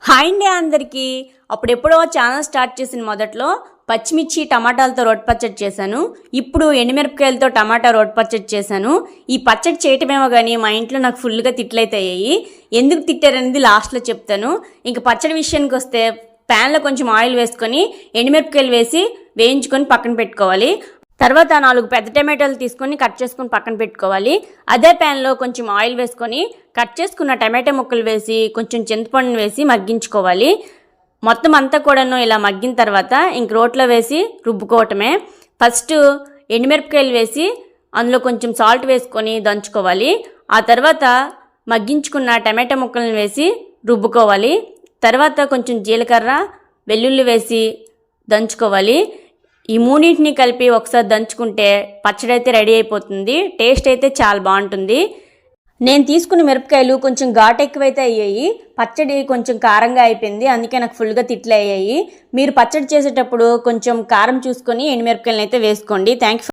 Hi అండి అందరికీ. అప్పుడెప్పుడో ఛానల్ స్టార్ట్ చేసిన మొదట్లో పచ్చిమిర్చి టమాటాలతో రోటి పచ్చడి చేశాను. ఇప్పుడు ఎండుమిరపకాయలతో టమాటా రోటి పచ్చడి చేశాను. ఈ పచ్చడి చేయటమేమో కానీ మా ఇంట్లో నాకు ఫుల్గా తిట్లయితే అయ్యాయి. ఎందుకు తిట్టారనేది లాస్ట్లో చెప్తాను. ఇంక పచ్చడి విషయానికి వస్తే ప్యాన్లో కొంచెం ఆయిల్ వేసుకొని ఎండుమిరపకాయలు వేసి వేయించుకొని పక్కన పెట్టుకోవాలి. తర్వాత 4 పెద్ద టమాటాలు తీసుకొని కట్ చేసుకొని పక్కన పెట్టుకోవాలి. అదే ప్యాన్లో కొంచెం ఆయిల్ వేసుకొని కట్ చేసుకున్న టమాటా ముక్కలు వేసి కొంచెం చింతపండుని వేసి మగ్గించుకోవాలి. మొత్తం అంతా కూడాను ఇలా మగ్గిన తర్వాత ఇంక రోట్లో వేసి రుబ్బుకోవటమే. ఫస్ట్ ఎండుమిరపకాయలు వేసి అందులో కొంచెం సాల్ట్ వేసుకొని దంచుకోవాలి. ఆ తర్వాత మగ్గించుకున్న టమాటా ముక్కలను వేసి రుబ్బుకోవాలి. తర్వాత కొంచెం జీలకర్ర వెల్లుల్లి వేసి దంచుకోవాలి. ఈ మూడింటిని కలిపి ఒకసారి దంచుకుంటే పచ్చడి అయితే రెడీ అయిపోతుంది. టేస్ట్ అయితే చాలా బాగుంటుంది. నేను తీసుకున్న మిరపకాయలు కొంచెం ఘాటు ఎక్కువైతే అయ్యాయి. పచ్చడి కొంచెం కారంగా అయిపోయింది. అందుకే నాకు ఫుల్గా తిట్లు అయ్యాయి. మీరు పచ్చడి చేసేటప్పుడు కొంచెం కారం చూసుకొని ఎండుమిరపకాయలను అయితే వేసుకోండి. Thank you.